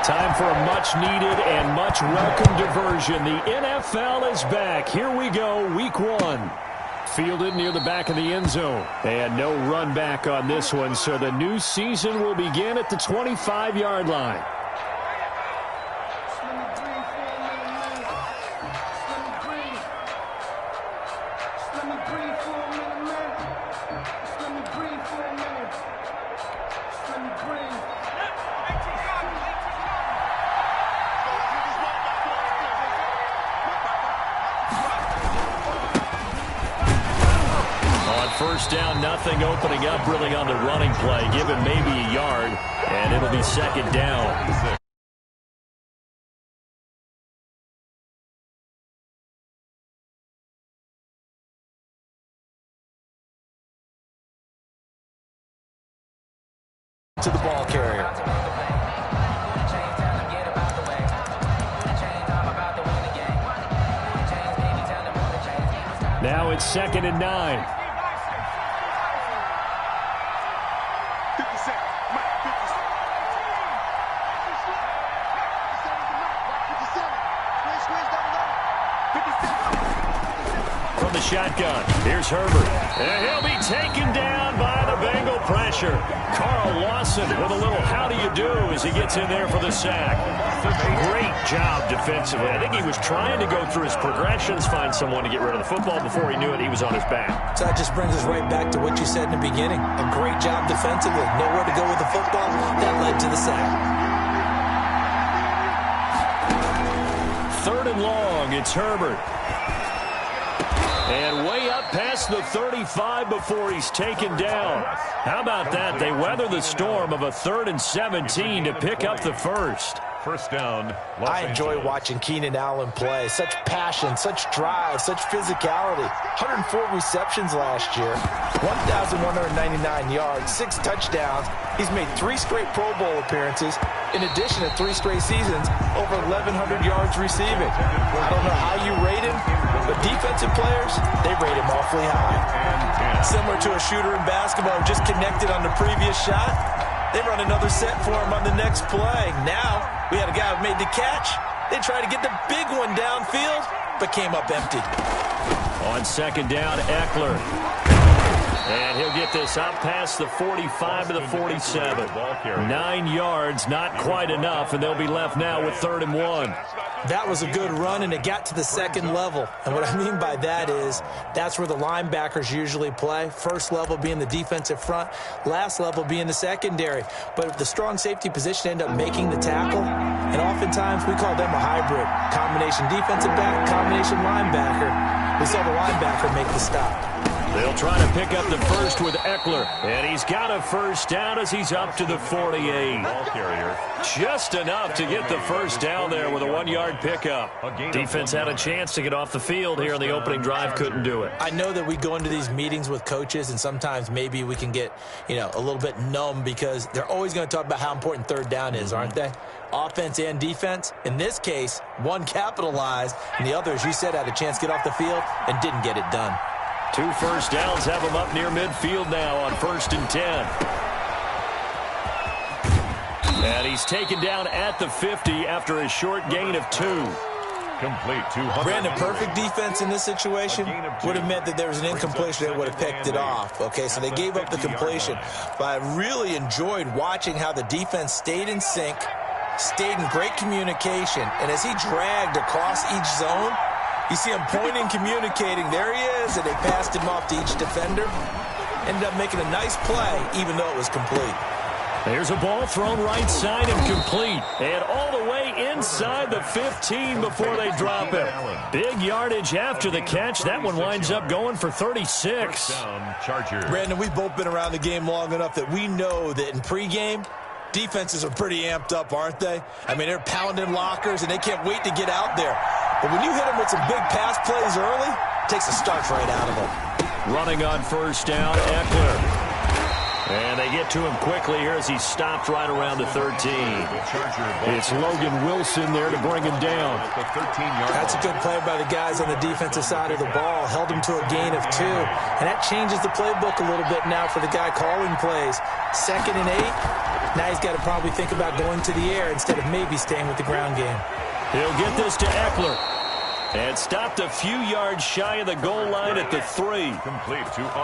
Time for a much-needed and much-welcome diversion. The NFL is back. Here we go, Week 1. Fielded near the back of the end zone. And no run back on this one, so the new season will begin at the 25-yard line. First down, nothing opening up really on the running play. Give him maybe a yard, and it'll be second down. To the ball carrier. Now it's 2nd and 9. From the shotgun, here's Herbert. And he'll be taken down by the Bengal pressure. Carl Lawson with a little how do you do as he gets in there for the sack. Great job defensively. I think he was trying to go through his progressions, find someone to get rid of the football. Before he knew it, he was on his back. So that just brings us right back to what you said in the beginning. A great job defensively. Nowhere to go with the football. That led to the sack. 3rd and long, it's Herbert. And way up past the 35 before he's taken down. How about that? They weather the storm of a 3rd and 17 to pick up the first. First down. I enjoy watching Keenan Allen play. Such passion, such drive, such physicality. 104 receptions last year, 1,199 yards, 6 touchdowns. He's made 3 straight Pro Bowl appearances. In addition to 3 straight seasons, over 1,100 yards receiving. I don't know how you rate him, but defensive players, they rate him awfully high. Similar to a shooter in basketball who just connected on the previous shot. They run another set for him on the next play. Now, we had a guy who made the catch. They tried to get the big one downfield, but came up empty. On 2nd down, Eckler. And he'll get this up past the 45 to the 47. 9 yards, not quite enough, and they'll be left now with 3rd and 1. That was a good run, and it got to the 2nd level. And what I mean by that is that's where the linebackers usually play. First level being the defensive front, last level being the secondary. But the strong safety position end up making the tackle, and oftentimes we call them a hybrid. Combination defensive back, combination linebacker. We saw the linebacker make the stop. They'll try to pick up the first with Eckler, and he's got a first down as he's up to the 48. Just enough to get the first down there with a 1-yard pickup. Defense had a chance to get off the field here in the opening drive, couldn't do it. I know that we go into these meetings with coaches, and sometimes maybe we can get, a little bit numb because they're always going to talk about how important 3rd down is, aren't they? Offense and defense. In this case, one capitalized, and the other, as you said, had a chance to get off the field and didn't get it done. 2 first downs have him up near midfield now on 1st and 10. And he's taken down at the 50 after a short gain of 2. Complete 200. Brandon, perfect defense in this situation would have meant that there was an incompletion that would have picked it off. Okay, so they gave up the completion. But I really enjoyed watching how the defense stayed in sync, stayed in great communication, and as he dragged across each zone, you see him pointing, communicating. There he is, and they passed him off to each defender. Ended up making a nice play, even though it was complete. There's a ball thrown right side and complete. And all the way inside the 15 before they drop it. Big yardage after the catch. That one winds up going for 36. Brandon, we've both been around the game long enough that we know that in pregame, defenses are pretty amped up, aren't they? I mean, they're pounding lockers, and they can't wait to get out there. But when you hit them with some big pass plays early, it takes the starch right out of them. Running on first down, Eckler. And they get to him quickly here as he stopped right around the 13. It's Logan Wilson there to bring him down. That's a good play by the guys on the defensive side of the ball. Held him to a gain of 2. And that changes the playbook a little bit now for the guy calling plays. 2nd and 8. Now he's got to probably think about going to the air instead of maybe staying with the ground game. He'll get this to Eckler. And stopped a few yards shy of the goal line at the 3.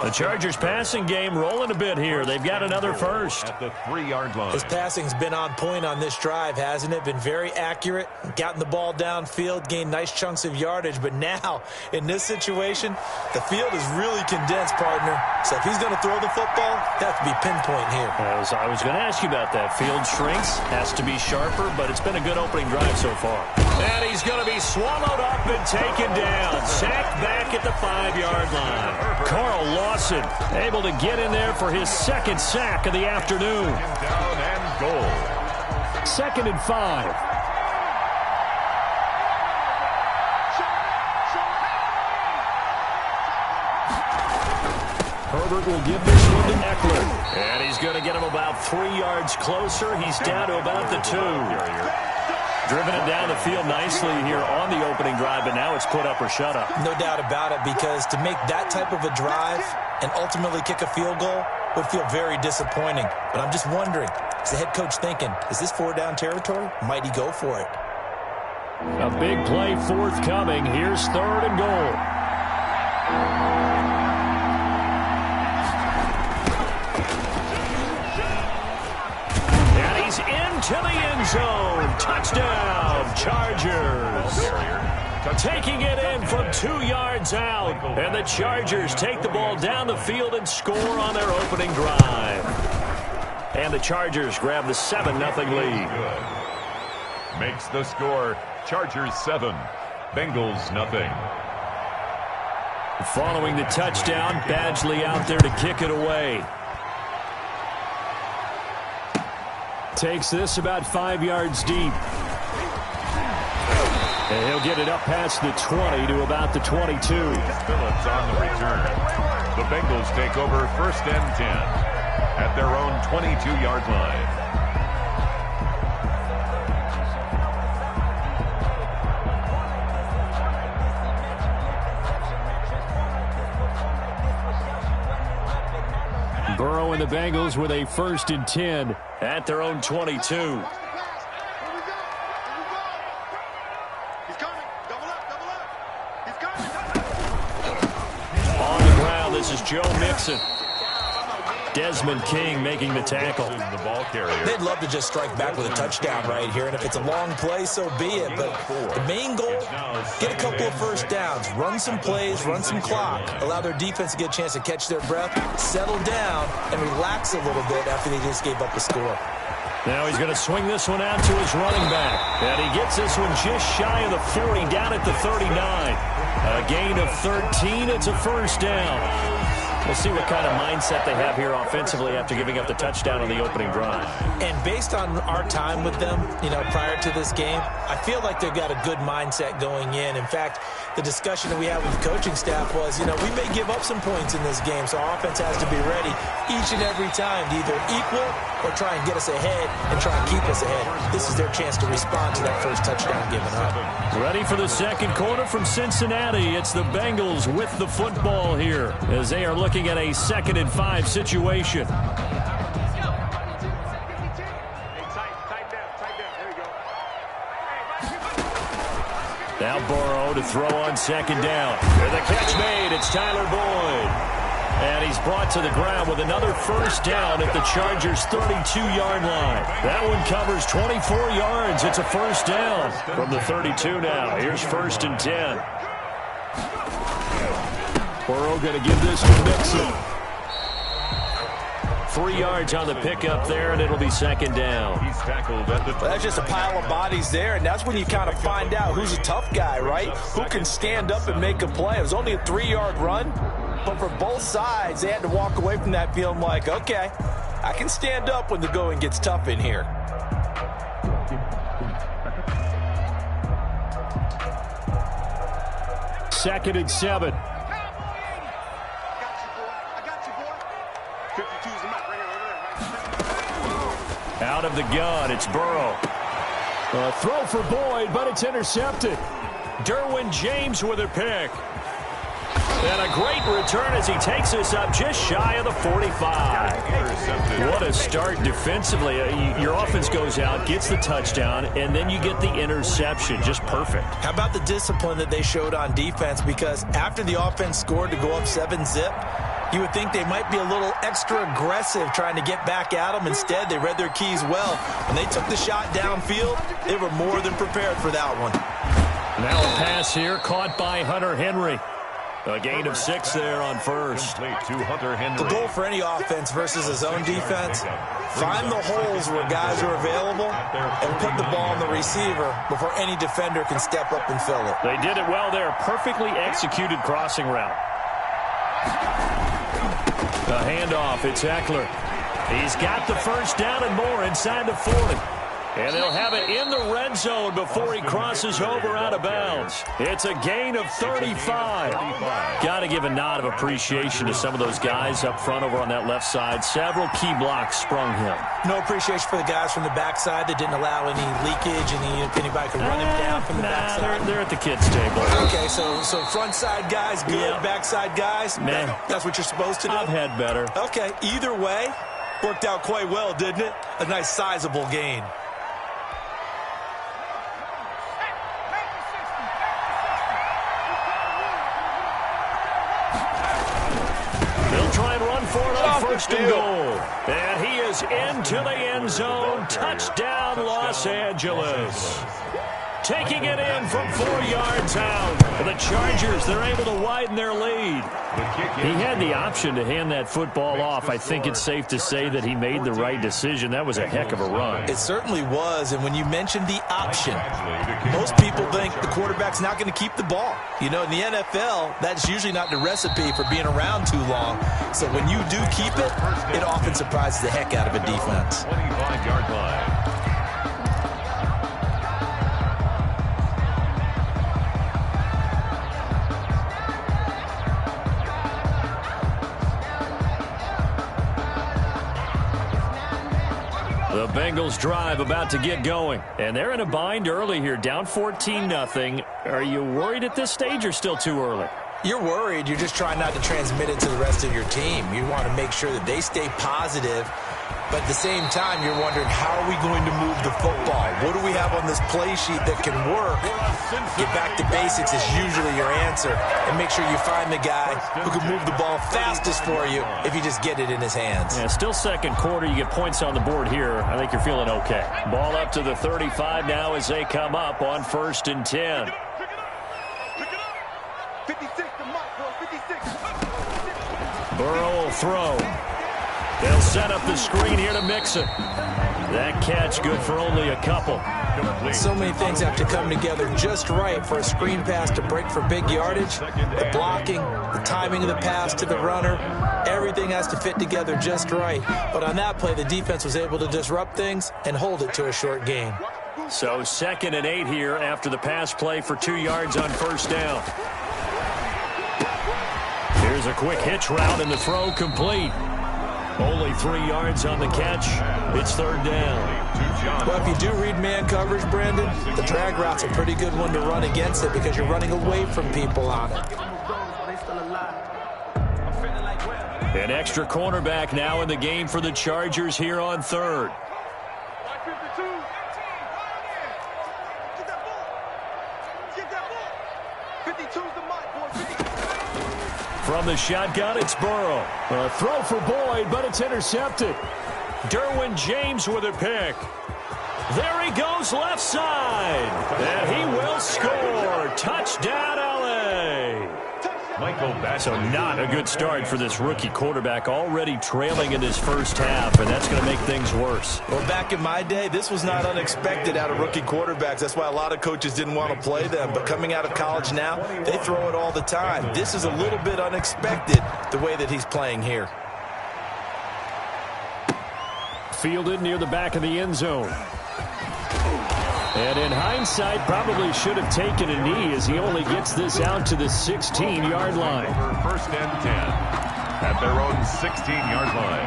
The Chargers passing game rolling a bit here. They've got another first. At the 3-yard line. His passing's been on point on this drive, hasn't it? Been very accurate, gotten the ball downfield, gained nice chunks of yardage. But now, in this situation, the field is really condensed, partner. So if he's going to throw the football, that have to be pinpoint here. I was going to ask you about that. Field shrinks, has to be sharper, but it's been a good opening drive so far. And he's going to be swallowed up and taken down. Sacked back at the 5-yard line. Carl Lawson able to get in there for his second sack of the afternoon. Down and goal. 2nd and 5. Herbert will give this one to Eckler. And he's going to get him about 3 yards closer. He's down to about the 2. Driven it down the field nicely here on the opening drive, but now it's put up or shut up. No doubt about it, because to make that type of a drive and ultimately kick a field goal would feel very disappointing. But I'm just wondering, is the head coach thinking, is this 4-down territory? Might he go for it? A big play forthcoming. Here's 3rd and goal. And he's into the end zone. Touchdown, Chargers. Taking it in from 2 yards out. And the Chargers take the ball down the field and score on their opening drive. And the Chargers grab the 7-0 lead. Makes the score Chargers 7, Bengals nothing. Following the touchdown, Badgley out there to kick it away. Takes this about 5 yards deep. And he'll get it up past the 20 to about the 22. Phillips on the return. The Bengals take over 1st and 10 at their own 22-yard line. Burrow and the Bengals with a 1st and 10 at their own 22. This is Joe Mixon. Desmond King making the tackle. The ball carrier. They'd love to just strike back with a touchdown right here, and if it's a long play, so be it. But the main goal, get a couple of first downs, run some plays, run some clock, allow their defense to get a chance to catch their breath, settle down, and relax a little bit after they just gave up a score. Now he's going to swing this one out to his running back. And he gets this one just shy of the 40, down at the 39. A gain of 13. It's a first down. We'll see what kind of mindset they have here offensively after giving up the touchdown on the opening drive. And based on our time with them, prior to this game, I feel like they've got a good mindset going in. In fact, the discussion that we had with the coaching staff was, we may give up some points in this game, so our offense has to be ready each and every time to either equal or try and get us ahead and try and keep us ahead. This is their chance to respond to that first touchdown given up. Ready for the second quarter from Cincinnati. It's the Bengals with the football here as they are looking at a 2nd and 5 situation. Now Burrow to throw on 2nd down. With a catch made, it's Tyler Boyd. And he's brought to the ground with another first down at the Chargers' 32-yard line. That one covers 24 yards. It's a first down from the 32 now. Here's 1st and 10. Burrow going to give this to Mixon. 3 yards on the pickup there, and it'll be 2nd down. He's tackled at the... That's just a pile of bodies there, and that's when you kind of find out who's a tough guy, right? Who can stand up and make a play. It was only a 3-yard run, but for both sides, they had to walk away from that feeling like, okay, I can stand up when the going gets tough in here. Second and 7. Out of the gun, it's Burrow. A throw for Boyd, but it's intercepted. Derwin James with a pick. And a great return as he takes us up just shy of the 45. What a start defensively. Your offense goes out, gets the touchdown, and then you get the interception. Just perfect. How about the discipline that they showed on defense? Because after the offense scored to go up 7-zip, you would think they might be a little extra aggressive trying to get back at them. Instead, they read their keys well. When they took the shot downfield, they were more than prepared for that one. Now a pass here, caught by Hunter Henry. A gain of 6 there on first. The goal for any offense versus his own defense, find the holes where guys are available and put the ball on the receiver before any defender can step up and fill it. They did it well there. Perfectly executed crossing route. The handoff, it's Eckler. He's got the first down and more inside the 40. And they'll have it in the red zone before he crosses over out of bounds. It's a gain of 35. Got to give a nod of appreciation to some of those guys up front over on that left side. Several key blocks sprung him. No appreciation for the guys from the backside that didn't allow any leakage, anybody could run him down from the backside. They're at the kids' table. Okay, so front side guys good, backside guys, man, that's what you're supposed to do? I've had better. Okay, either way, worked out quite well, didn't it? A nice sizable gain. Try and run for it on first and goal. And he is into the end zone. Touchdown, Los Angeles. Taking it in from 4 yards out. The Chargers, they're able to widen their lead. He had the option to hand that football off. I think it's safe to say that he made the right decision. That was a heck of a run. It certainly was, and when you mentioned the option, most people think the quarterback's not going to keep the ball. You know, in the NFL, that's usually not the recipe for being around too long. So when you do keep it, it often surprises the heck out of a defense. 25-yard line. The Bengals drive about to get going, and they're in a bind early here, down 14-0. Are you worried at this stage or still too early? You're worried. You're just trying not to transmit it to the rest of your team. You want to make sure that they stay positive, but at the same time, you're wondering, how are we going to move the football? What do we have on this play sheet that can work? Get back to basics is usually your answer, and make sure you find the guy who can move the ball fastest for you if you just get it in his hands. Yeah, still second quarter. You get points on the board here. I think you're feeling okay. Ball up to the 35 now as they come up on first and 10. Burrow will throw. They'll set up the screen here to mix it. That catch good for only a couple. So many things have to come together just right for a screen pass to break for big yardage. The blocking, the timing of the pass to the runner, everything has to fit together just right. But on that play, the defense was able to disrupt things and hold it to a short gain. So 2nd and 8 here after the pass play for 2 yards on first down. Here's a quick hitch route and the throw complete. Only 3 yards on the catch. It's 3rd down. Well, if you do read man coverage, Brandon, the drag route's a pretty good one to run against it because you're running away from people on it. An extra cornerback now in the game for the Chargers here on 3rd. From the shotgun, it's Burrow. A throw for Boyd, but it's intercepted. Derwin James with a pick. There he goes left side. And he will score. Touchdown, L.A. So not a good start for this rookie quarterback, already trailing in his first half, and that's going to make things worse. Well, back in my day, this was not unexpected out of rookie quarterbacks. That's why a lot of coaches didn't want to play them. But coming out of college now, they throw it all the time. This is a little bit unexpected, the way that he's playing here. Fielded near the back of the end zone. And in hindsight, probably should have taken a knee as he only gets this out to the 16-yard line. First and 10 at their own 16-yard line.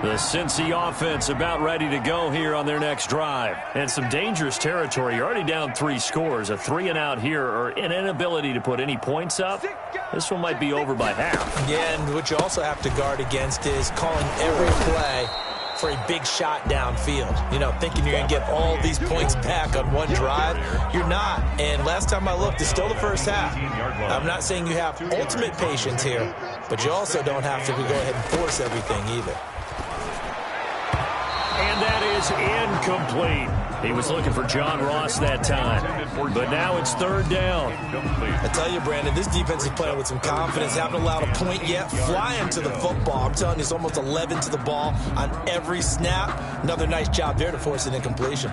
The Cincy offense about ready to go here on their next drive. And some dangerous territory. You're already down 3 scores. A 3-and-out here or an inability to put any points up. This one might be over by half. Yeah, and what you also have to guard against is calling every play for a big shot downfield. You know, thinking you're going to get all these points back on one drive. You're not. And last time I looked, it's still the first half. I'm not saying you have ultimate patience here, but you also don't have to go ahead and force everything either. And that is incomplete. He was looking for John Ross that time. But now it's 3rd down. I tell you, Brandon, this defense is playing with some confidence. Haven't allowed a point yet. Flying to the football. I'm telling you, it's almost 11 to the ball on every snap. Another nice job there to force an incompletion.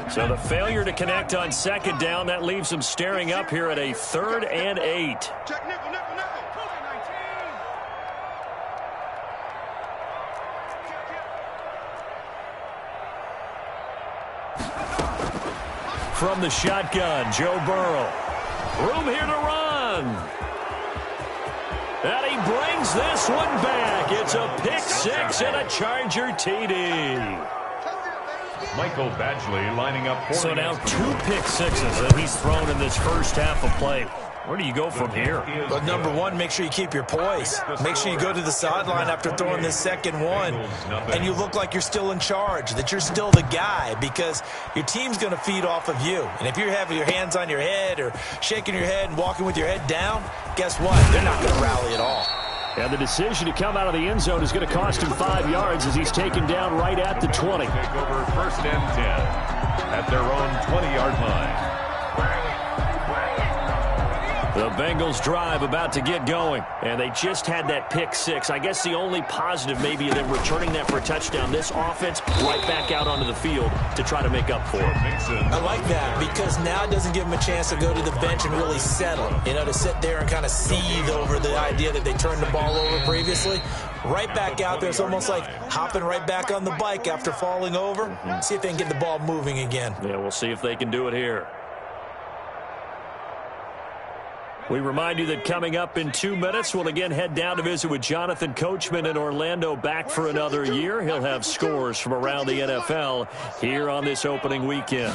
So the failure to connect on 2nd down, that leaves them staring up here at a 3rd and 8. From the shotgun, Joe Burrow. Room here to run. And he brings this one back. It's a pick 6 and a Charger TD. Michael Badgley lining up for So now 2 pick 6s that he's thrown in this first half of play. Where do you go from here? Well, number one, make sure you keep your poise. Make sure you go to the sideline after throwing this second one, and you look like you're still in charge, that you're still the guy, because your team's going to feed off of you. And if you're having your hands on your head or shaking your head and walking with your head down, guess what? They're not going to rally at all. And the decision to come out of the end zone is going to cost him 5 yards as he's taken down right at the 20. Take over 1st and 10 at their own 20-yard line. The Bengals drive about to get going, and they just had that pick 6. I guess the only positive maybe them returning that for a touchdown. This offense right back out onto the field to try to make up for it. I like that because now it doesn't give them a chance to go to the bench and really settle. You know, to sit there and kind of seethe over the idea that they turned the ball over previously. Right back out there. It's almost like hopping right back on the bike after falling over. See if they can get the ball moving again. Yeah, we'll see if they can do it here. We remind you that coming up in 2 minutes, we'll again head down to visit with Jonathan Coachman in Orlando, back for another year. He'll have scores from around the NFL here on this opening weekend.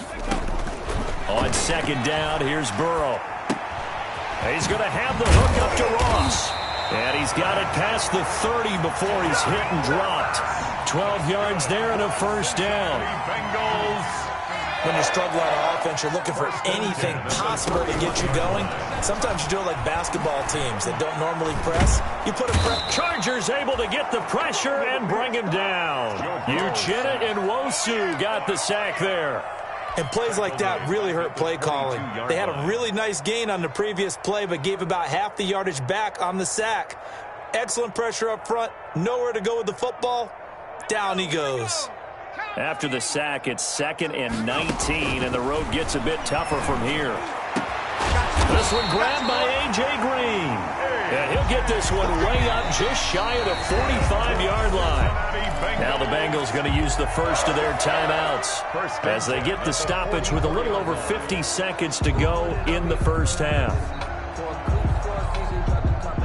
On 2nd down, here's Burrow. He's going to have the hook up to Ross. And he's got it past the 30 before he's hit and dropped. 12 yards there and a 1st down. Bengals. When you struggle on offense, you're looking for anything possible to get you going. Sometimes you do it like basketball teams that don't normally press. You put a press. Chargers able to get the pressure and bring him down. Uchenna and Nwosu got the sack there. And plays like that really hurt play calling. They had a really nice gain on the previous play, but gave about half the yardage back on the sack. Excellent pressure up front. Nowhere to go with the football. Down he goes. After the sack, it's 2nd and 19, and the road gets a bit tougher from here. This one grabbed by A.J. Green. And he'll get this one way up just shy of the 45-yard line. Now the Bengals going to use the first of their timeouts as they get the stoppage with a little over 50 seconds to go in the first half.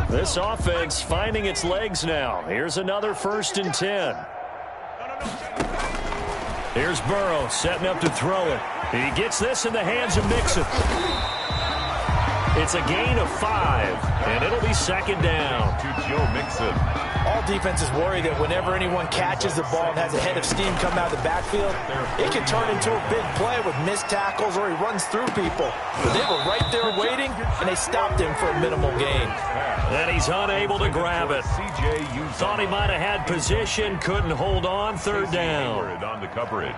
This offense finding its legs now. Here's another 1st and 10. Here's Burrow setting up to throw it. He gets this in the hands of Mixon. It's a gain of 5, and it'll be 2nd down. To Joe Mixon. All defenses worry that whenever anyone catches the ball and has a head of steam come out of the backfield, it can turn into a big play with missed tackles or he runs through people. But they were right there waiting, and they stopped him for a minimal gain. And he's unable to grab it. Thought he might have had position, couldn't hold on. 3rd down. On the coverage.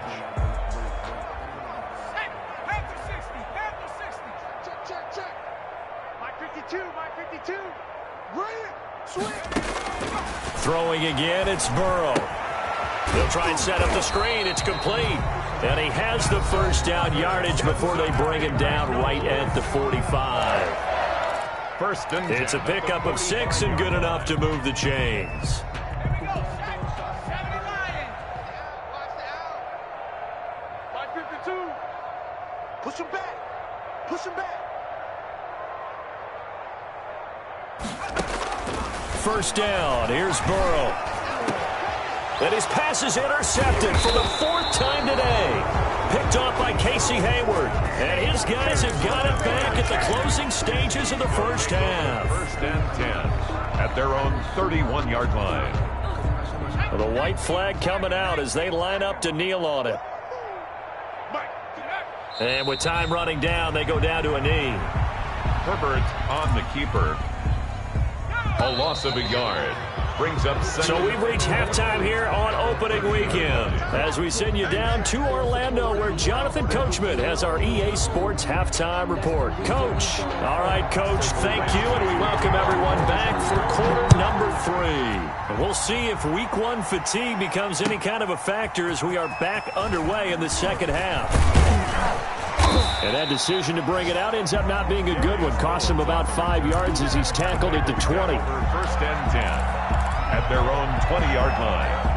Throwing again, it's Burrow. They'll try and set up the screen. It's complete. And he has the 1st down yardage before they bring him down right at the 45. 1st and 10. It's a pickup of 6 and good enough to move the chains. Push him back. first down. Here's Burrow. And his pass is intercepted for the 4th time today. Picked off by Casey Hayward. And his guys have got it back at the closing stages of the first half. 1st and 10 at their own 31-yard line. The white flag coming out as they line up to kneel on it. And with time running down, they go down to a knee. Herbert on the keeper. A loss of a yard. Brings up second. So we've reached halftime here on opening weekend as we send you down to Orlando where Jonathan Coachman has our EA Sports halftime report. Coach. All right, Coach, thank you, and we welcome everyone back for quarter number 3. And we'll see if week 1 fatigue becomes any kind of a factor as we are back underway in the second half. And that decision to bring it out ends up not being a good one. Costs him about 5 yards as he's tackled at the 20. 1st and 10 at their own 20-yard line.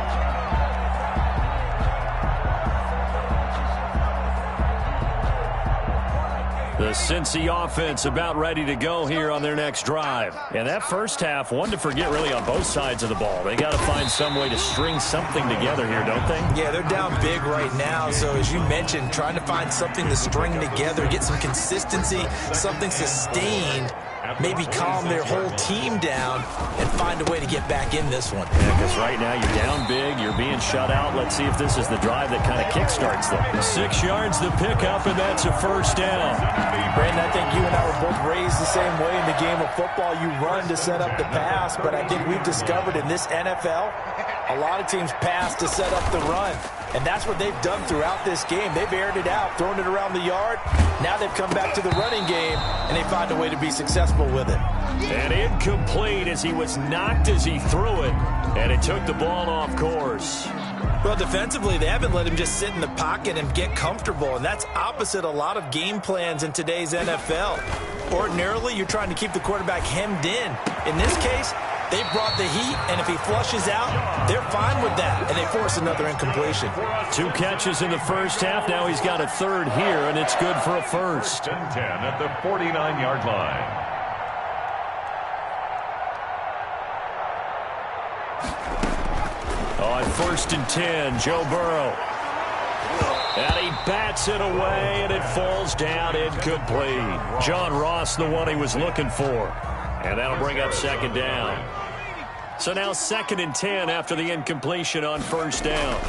The Cincy offense about ready to go here on their next drive. And that first half, one to forget really on both sides of the ball. They got to find some way to string something together here, don't they? Yeah, they're down big right now. So as you mentioned, trying to find something to string together, get some consistency, something sustained, maybe calm their whole team down and find a way to get back in this one. Yeah, because right now you're down big, you're being shut out. Let's see if this is the drive that kind of kickstarts them. 6 yards the pickup, and that's a first down. Brandon, I think you and I were both raised the same way in the game of football. You run to set up the pass, but I think we've discovered in this NFL, a lot of teams pass to set up the run. And that's what they've done throughout this game. They've aired it out, thrown it around the yard. Now they've come back to the running game, and they find a way to be successful with it. And incomplete as he was knocked as he threw it, and it took the ball off course. Well, defensively, they haven't let him just sit in the pocket and get comfortable, and that's opposite a lot of game plans in today's NFL. Ordinarily, you're trying to keep the quarterback hemmed in. In this case, they brought the heat, and if he flushes out, they're fine with that, and they force another incompletion. 2 catches in the first half. Now he's got a third here, and it's good for a first. 1st and 10 at the 49-yard line. On 1st and 10, Joe Burrow. And he bats it away, and it falls down incomplete. John Ross, the one he was looking for. And that'll bring up 2nd down. So now 2nd and 10 after the incompletion on 1st down.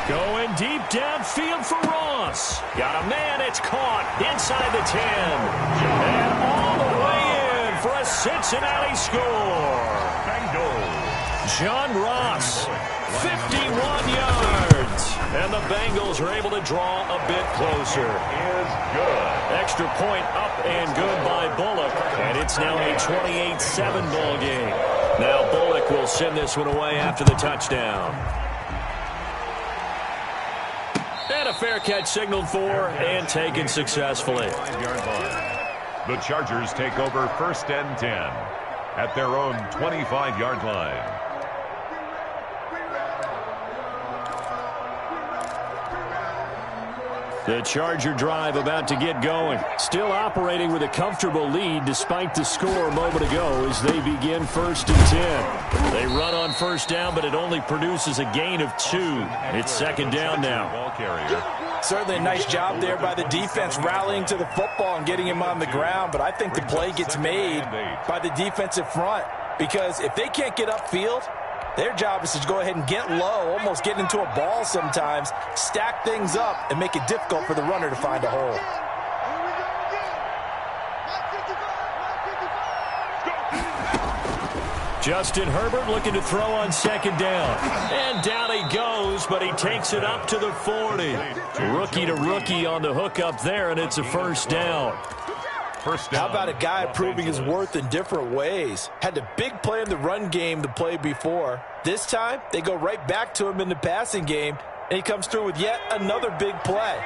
Going deep downfield for Ross. Got a man, it's caught inside the 10. And all the way in for a Cincinnati score. John Ross, 51 yards. And the Bengals are able to draw a bit closer. Is good. Extra point up and good by Bullock. And it's now a 28-7 ball game. Now Bullock will send this one away after the touchdown. And a fair catch signaled for and taken successfully. 5-yard line. The Chargers take over 1st and 10 at their own 25-yard line. The Charger drive about to get going. Still operating with a comfortable lead despite the score a moment ago as they begin 1st and 10. They run on 1st down, but it only produces a gain of 2. It's 2nd down now. Ball carrier. Certainly a nice job there by the defense rallying to the football and getting him on the ground, but I think the play gets made by the defensive front because if they can't get upfield, their job is to go ahead and get low, almost get into a ball sometimes, stack things up, and make it difficult for the runner to find a hole. Justin Herbert looking to throw on 2nd down. And down he goes, but he takes it up to the 40. Rookie to rookie on the hook up there, and it's a 1st down. How about a guy proving his worth in different ways? Had a big play in the run game the play before. This time, they go right back to him in the passing game, and he comes through with yet another big play.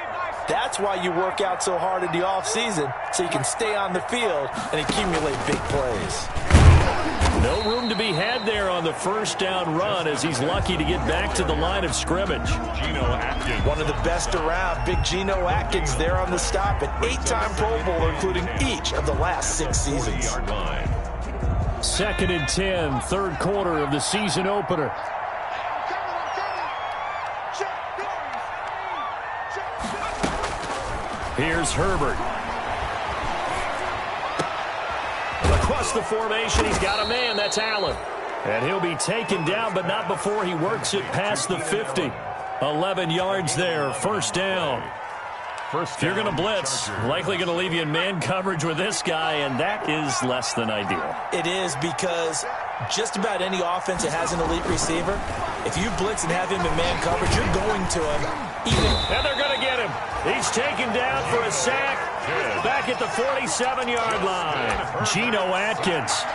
That's why you work out so hard in the offseason, so you can stay on the field and accumulate big plays. No room to be had there on the first down run as he's lucky to get back to the line of scrimmage. Geno Atkins. One of the best around. Big Geno Atkins there on the stop. An 8-time Pro Bowler, including each of the last 6 seasons. 40-yard line. 2nd and 10, third quarter of the season opener. Here's Herbert. Across the formation, he's got a man. That's Allen. And he'll be taken down, but not before he works it past the 50. 11 yards there, first down. If you're going to blitz, likely going to leave you in man coverage with this guy, and that is less than ideal. It is, because just about any offense that has an elite receiver, if you blitz and have him in man coverage, you're going to him. And they're going to get him. He's taken down for a sack back at the 47-yard line. Geno Atkins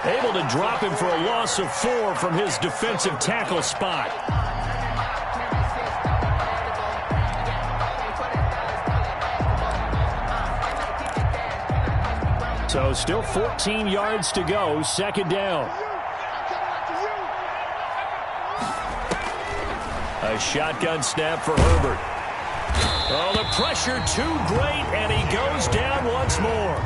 able to drop him for a loss of 4 from his defensive tackle spot. So still 14 yards to go, second down. A shotgun snap for Herbert. Oh, the pressure too great, and he goes down once more.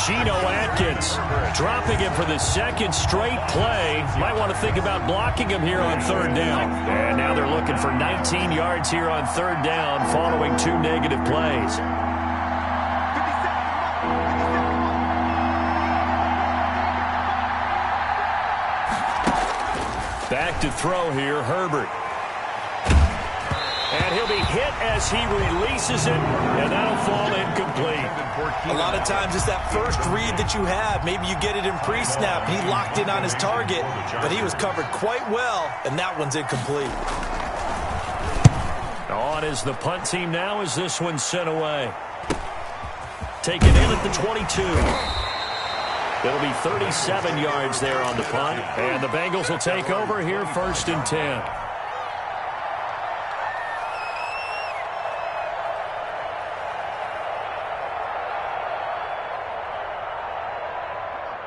Geno Atkins dropping him for the second straight play. Might want to think about blocking him here on third down. And now they're looking for 19 yards here on third down following 2 negative plays. Back to throw here, Herbert. And he'll be hit as he releases it, and that'll fall incomplete. A lot of times it's that first read that you have. Maybe you get it in pre-snap. He locked in on his target, but he was covered quite well, and that one's incomplete. On is the punt team now as this one's sent away. Taken in at the 22. It'll be 37 yards there on the punt, and the Bengals will take over here, 1st and 10.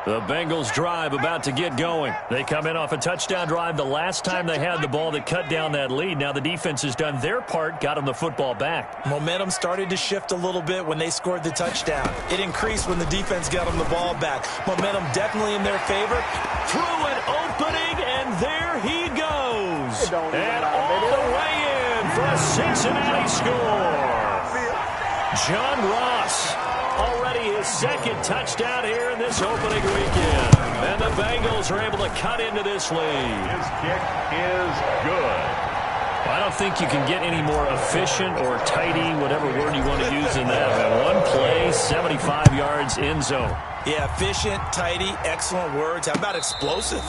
The Bengals drive about to get going. They come in off a touchdown drive the last time they had the ball that cut down that lead. Now the defense has done their part, got them the football back. Momentum started to shift a little bit when they scored the touchdown. It increased when the defense got them the ball back. Momentum definitely in their favor. Through an opening, and there he goes. And all the way in for a Cincinnati score. John Ross. Already his second touchdown here in this opening weekend. And the Bengals are able to cut into this lead. His kick is good. I don't think you can get any more efficient or tidy, whatever word you want to use in that. One play, 75 yards, end zone. Yeah, efficient, tidy, excellent words. How about explosive?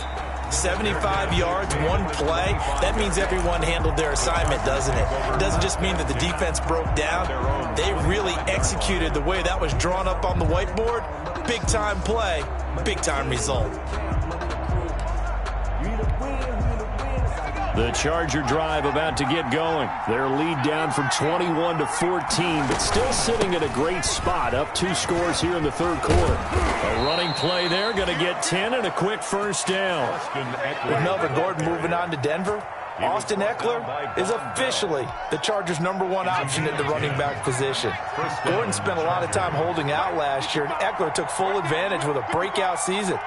75 yards, one play. That means everyone handled their assignment, doesn't it? It doesn't just mean that the defense broke down. They really executed the way that was drawn up on the whiteboard. Big-time play, big-time result. The Charger drive about to get going. Their lead down from 21 to 14, but still sitting at a great spot. Up 2 scores here in the third quarter. A running play there, going to get 10 and a quick first down. With Melvin Gordon moving on to Denver, Austin Eckler is officially the Chargers' #1 option at the running back position. Gordon spent a lot of time holding out last year, and Eckler took full advantage with a breakout season.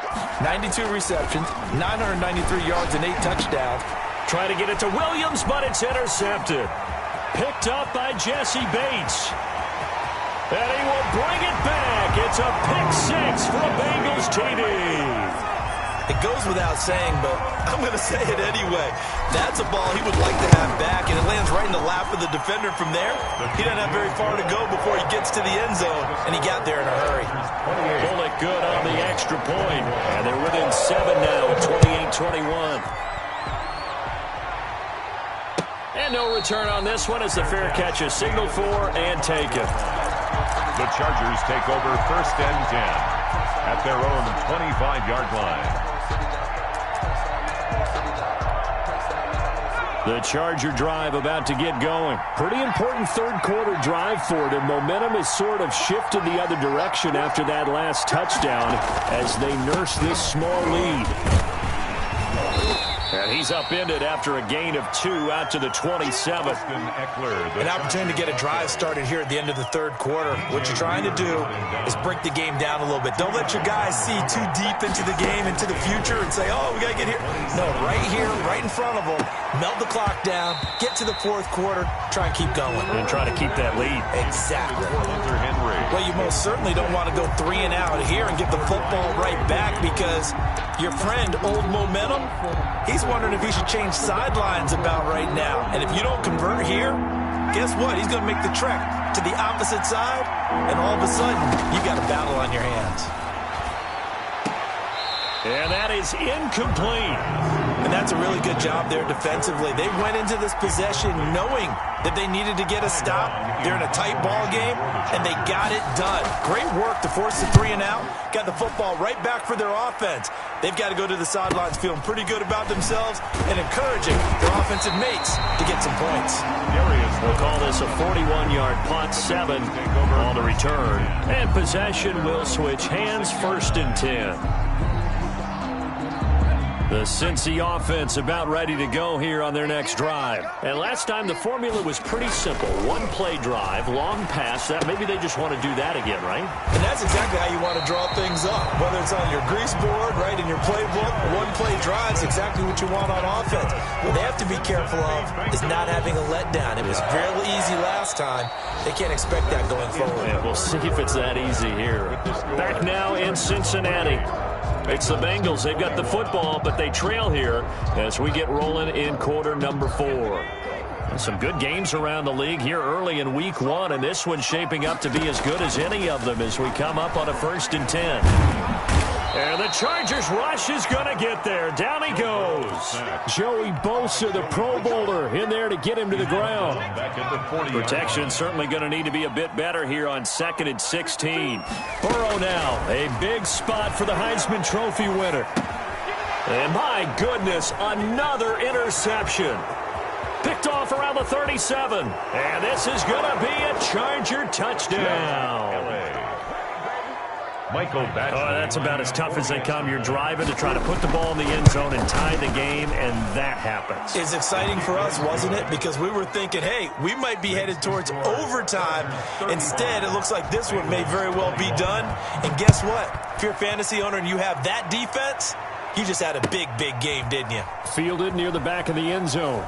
92 receptions, 993 yards, and 8 touchdowns. Trying to get it to Williams, but it's intercepted. Picked up by Jesse Bates. And he will bring it back. It's a pick 6 for a Bengals TD. It goes without saying, but I'm going to say it anyway. That's a ball he would like to have back, and it lands right in the lap of the defender from there. He doesn't have very far to go before he gets to the end zone, and he got there in a hurry. Bullet good on the extra point. And they're within 7 now, 28-21. And no return on this one as the fair catch is signaled for and taken. The Chargers take over 1st and 10 at their own 25-yard line. The Charger drive about to get going. Pretty important third quarter drive for them. Momentum has sort of shifted the other direction after that last touchdown as they nurse this small lead. And he's upended after a gain of 2 out to the 27th. An opportunity to get a drive started here at the end of the third quarter. What you're trying to do is break the game down a little bit. Don't let your guys see too deep into the game, into the future, and say, oh, we got to get here. No, right here, right in front of them, melt the clock down, get to the fourth quarter, try and keep going. And try to keep that lead. Exactly. Well, you most certainly don't want to go 3 and out here and get the football right back because your friend, Old Momentum, he's wondering if he should change sidelines about right now. And if you don't convert here, guess what? He's going to make the trek to the opposite side, and all of a sudden, you got a battle on your hands. And that is incomplete. And that's a really good job there defensively. They went into this possession knowing that they needed to get a stop. They're in a tight ball game, and they got it done. Great work to force the 3 and out. Got the football right back for their offense. They've got to go to the sidelines feeling pretty good about themselves and encouraging their offensive mates to get some points. We'll call this a 41-yard punt, 7 on the return. And possession will switch hands, 1st and 10. The Cincy offense about ready to go here on their next drive. And last time the formula was pretty simple. 1-play drive, long pass. That maybe they just want to do that again, right? And that's exactly how you want to draw things up. Whether it's on your grease board, right, in your playbook, 1-play drive is exactly what you want on offense. What they have to be careful of is not having a letdown. It was fairly easy last time. They can't expect that going forward. Yeah, we'll see if it's that easy here. Back now in Cincinnati. It's the Bengals. They've got the football, but they trail here as we get rolling in quarter number 4. Some good games around the league here early in week 1, and this one's shaping up to be as good as any of them as we come up on a 1st and 10. And the Chargers rush is going to get there. Down he goes. Joey Bosa, the Pro Bowler, in there to get him to the ground. Protection certainly going to need to be a bit better here on 2nd and 16. Burrow now, a big spot for the Heisman Trophy winner. And my goodness, another interception. Picked off around the 37. And this is going to be a Charger touchdown. That's about as tough as they come. You're driving to try to put the ball in the end zone and tie the game, and that happens. It's exciting for us, wasn't it? Because we were thinking, hey, we might be headed towards overtime. Instead, it looks like this one may very well be done. And guess what? If you're a fantasy owner and you have that defense, you just had a big, big game, didn't you? Fielded near the back of the end zone.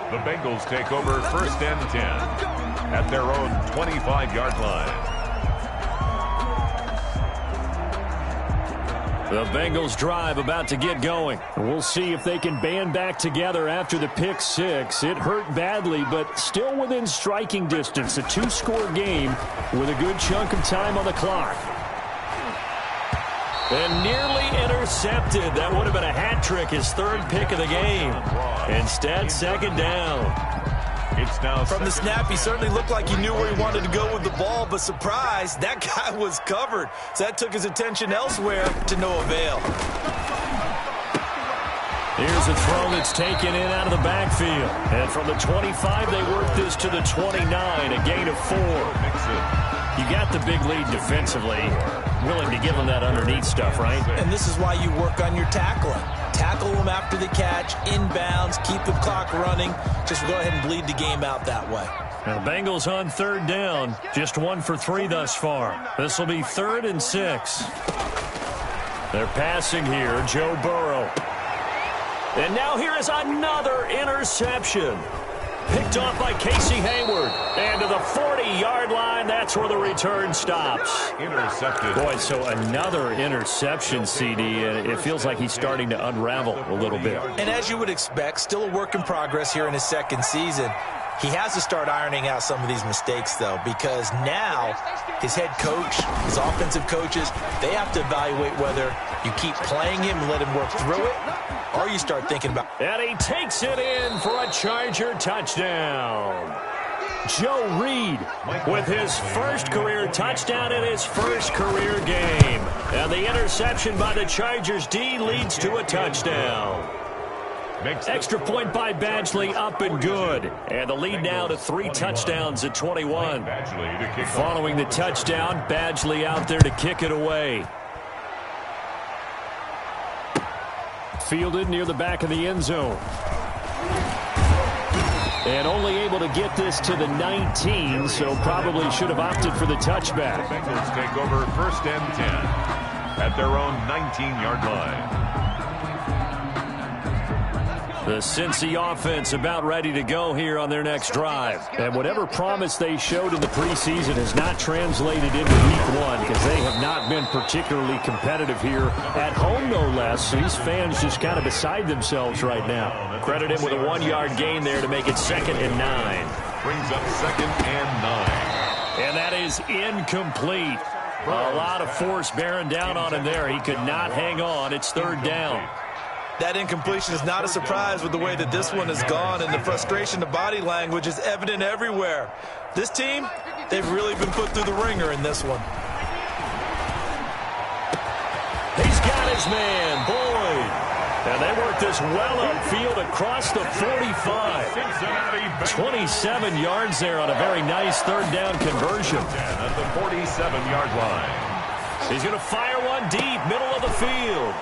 The Bengals take over 1st and 10 at their own 25-yard line. The Bengals drive about to get going. We'll see if they can band back together after the pick 6. It hurt badly, but still within striking distance. A 2-score game with a good chunk of time on the clock. And nearly intercepted. That would have been a hat trick, his 3rd pick of the game. Instead, 2nd down. It's now from the snap, he certainly looked like he knew where he wanted to go with the ball, but surprise, that guy was covered. So that took his attention elsewhere to no avail. Here's a throw that's taken in out of the backfield. And from the 25, they work this to the 29, a gain of 4. You got the big lead defensively. Willing to give them that underneath stuff, right? And this is why you work on your tackling. Tackle them after the catch, inbounds, keep the clock running. Just go ahead and bleed the game out that way. Now, Bengals on 3rd down. Just 1 for 3 thus far. This will be 3rd and 6. They're passing here, Joe Burrow. And now here is another interception. Picked off by Casey Hayward. And to the 40-yard line, that's where the return stops. Intercepted. Boy, so another interception, CD. It feels like he's starting to unravel a little bit. And as you would expect, still a work in progress here in his 2nd season. He has to start ironing out some of these mistakes, though, because now his head coach, his offensive coaches, they have to evaluate whether you keep playing him and let him work through it, or you start thinking about... And he takes it in for a Charger touchdown. Joe Reed with his first career touchdown in his first career game. And the interception by the Chargers D leads to a touchdown. Extra point by Badgley, up and good. And the lead now to 3 touchdowns at 21. Following the touchdown, Badgley out there to kick it away. Fielded near the back of the end zone. And only able to get this to the 19, so probably should have opted for the touchback. The Bengals take over 1st and 10 at their own 19-yard line. The Cincy offense about ready to go here on their next drive. And whatever promise they showed in the preseason has not translated into week 1 because they have not been particularly competitive here at home, no less. These fans just kind of beside themselves right now. Credit him with a 1-yard gain there to make it 2nd and 9. Brings up 2nd and 9. And that is incomplete. A lot of force bearing down on him there. He could not hang on. It's 3rd down. That incompletion is not a surprise with the way that this one has gone, and the frustration, the body language is evident everywhere. This team, they've really been put through the ringer in this one. He's got his man, Boyd. And they work this well upfield across the 45. 27 yards there on a very nice 3rd down conversion. At the 47-yard line. He's going to fire one deep, middle of the field.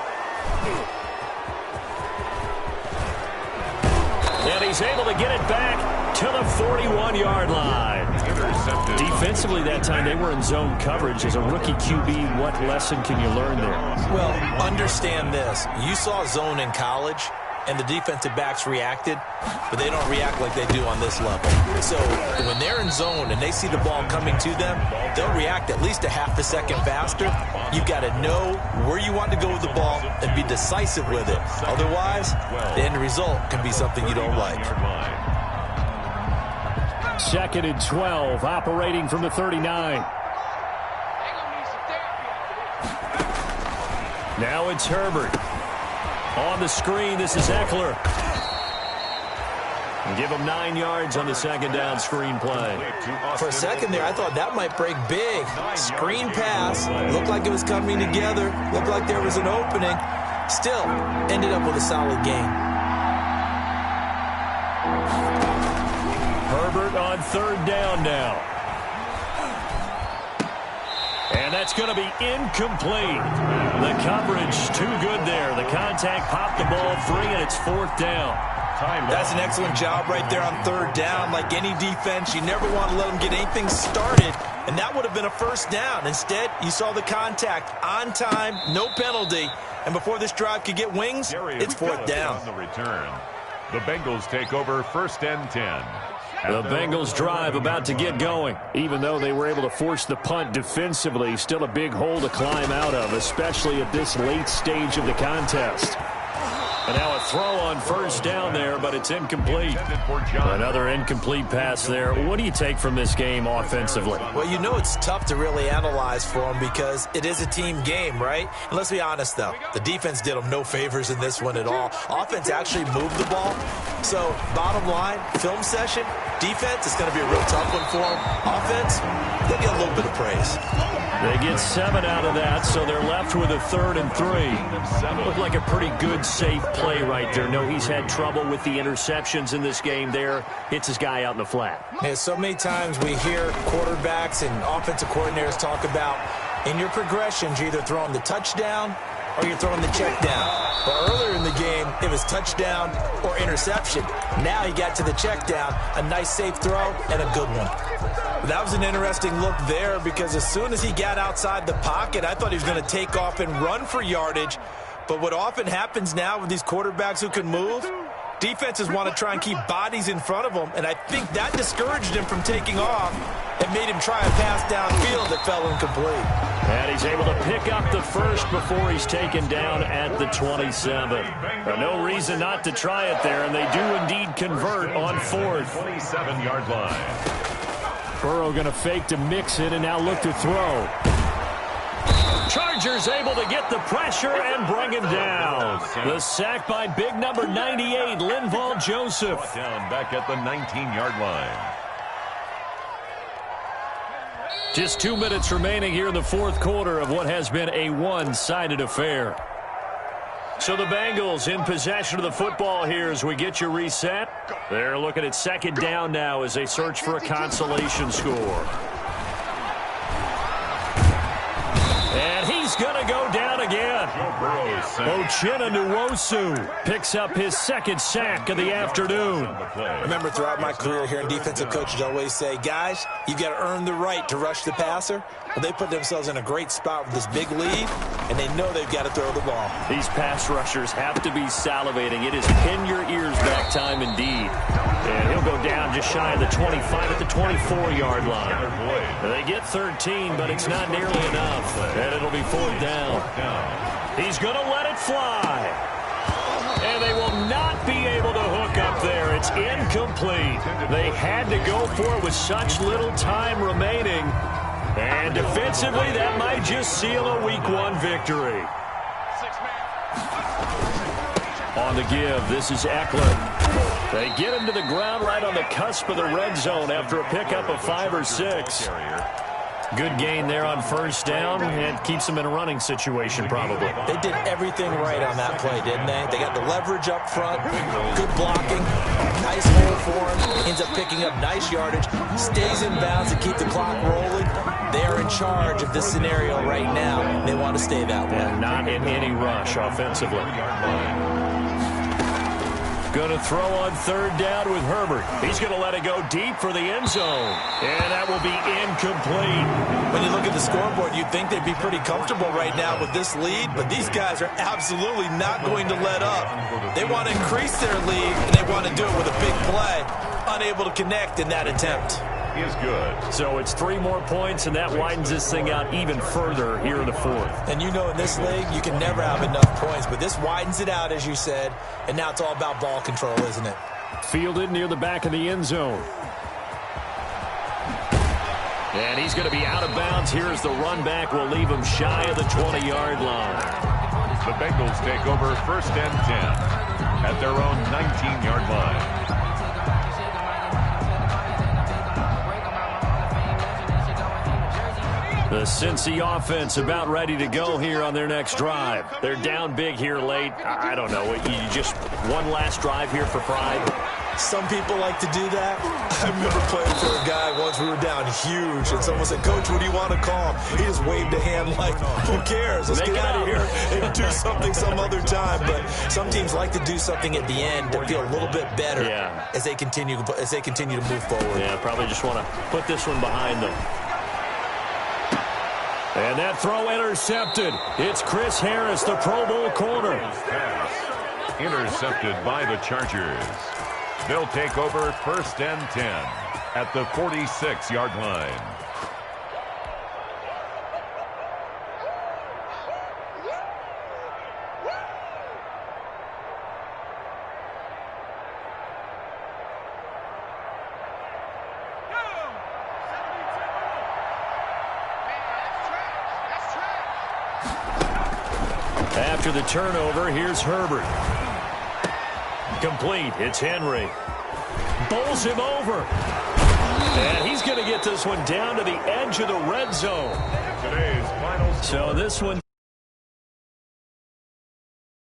And he's able to get it back to the 41-yard line. Intercepted. Defensively that time, they were in zone coverage. As a rookie QB, what lesson can you learn there? Well, understand this. You saw zone in college, and the defensive backs reacted, but they don't react like they do on this level. So when they're in zone and they see the ball coming to them, they'll react at least a half a second faster. You've got to know where you want to go with the ball and be decisive with it. Otherwise, the end result can be something you don't like. 2nd and 12, operating from the 39. Now it's Herbert. On the screen, this is Eckler. And give him 9 yards on the 2nd down screen play. For a second there, I thought that might break big. Screen pass. Looked like it was coming together. Looked like there was an opening. Still, ended up with a solid game. Herbert on 3rd down now. And that's going to be incomplete. The coverage too good there. The contact popped the ball free, and it's 4th down. That's an excellent job right there on 3rd down. Like any defense, you never want to let them get anything started, and that would have been a 1st down. Instead, you saw the contact on time, no penalty, and before this drive could get wings, it's 4th down. On the return, the Bengals take over 1st and 10. The Bengals drive about to get going. Even though they were able to force the punt defensively, still a big hole to climb out of, especially at this late stage of the contest. And now a throw on 1st down there, but it's incomplete. Another incomplete pass there. What do you take from this game offensively? Well, you know it's tough to really analyze for them because it is a team game, right? And let's be honest, though. The defense did them no favors in this one at all. Offense actually moved the ball. So, bottom line, film session, defense is going to be a real tough one for them. Offense, they'll get a little bit of praise. They get 7 out of that, so they're left with a 3rd and 3. Looked like a pretty good, safe play right there. No, he's had trouble with the interceptions in this game there. Hits his guy out in the flat. Yeah, so many times we hear quarterbacks and offensive coordinators talk about in your progressions, you're either throwing the touchdown or you're throwing the check down. But earlier in the game, it was touchdown or interception. Now he got to the check down, a nice safe throw, and a good one. That was an interesting look there because as soon as he got outside the pocket, I thought he was going to take off and run for yardage. But what often happens now with these quarterbacks who can move, defenses want to try and keep bodies in front of them, and I think that discouraged him from taking off and made him try a pass downfield that fell incomplete. And he's able to pick up the 1st before he's taken down at the 27. No reason not to try it there, and they do indeed convert on 4th. 27-yard line. Burrow going to fake to mix it and now look to throw. Chargers able to get the pressure and bring him down. The sack by big number 98, Linval Joseph. Down back at the 19-yard line. Just 2 minutes remaining here in the fourth quarter of what has been a one-sided affair. So the Bengals in possession of the football here as we get you reset. They're looking at second down now as they search for a consolation score. And he's going to go down again. Uchenna Nwosu picks up his second sack of the afternoon. Remember, throughout my career here in defensive coaches always say, guys, you got to earn the right to rush the passer. Well, they put themselves in a great spot with this big lead, and they know they've got to throw the ball. These pass rushers have to be salivating. It is pin your ears back time indeed. And he'll go down just shy of the 25 at the 24-yard line. They get 13, but it's not nearly enough. And it'll be fourth down. He's going to let it fly. And they will not be able to hook up there. It's incomplete. They had to go for it with such little time remaining. And defensively, that might just seal a Week 1 victory. On the give, this is Eckler. They get him to the ground right on the cusp of the red zone after a pickup of 5 or 6. Good gain there on first down and keeps them in a running situation probably. They did everything right on that play, didn't they? They got the leverage up front, good blocking, nice hole for him, ends up picking up nice yardage, stays in bounds to keep the clock rolling. They're in charge of this scenario right now. They want to stay that way. And not in any rush offensively. Going to throw on third down with Herbert. He's going to let it go deep for the end zone. And that will be incomplete. When you look at the scoreboard, you'd think they'd be pretty comfortable right now with this lead, but these guys are absolutely not going to let up. They want to increase their lead, and they want to do it with a big play. Unable to connect in that attempt. Is good. So it's 3 more points, and that widens this thing out even further here in the fourth. And you know in this league, you can never have enough points, but this widens it out, as you said, and now it's all about ball control, isn't it? Fielded near the back of the end zone. And he's going to be out of bounds here as the run back will leave him shy of the 20-yard line. The Bengals take over first and 10 at their own 19-yard line. The Cincy offense about ready to go here on their next drive. They're down big here late. I don't know. You just one last drive here for pride. Some people like to do that. I remember playing for a guy once. We were down huge, and someone said, Coach, what do you want to call him? He just waved a hand like, who cares? Let's get out of here and do something some other time. But some teams like to do something at the end to feel a little bit better as they continue to move forward. Yeah, probably just want to put this one behind them. And that throw intercepted. It's Chris Harris, the Pro Bowl corner. Intercepted by the Chargers. They'll take over first and 10 at the 46-yard line. After the turnover, here's Herbert. Complete. It's Henry. Bowls him over. And he's going to get this one down to the edge of the red zone. Today's final. So this one.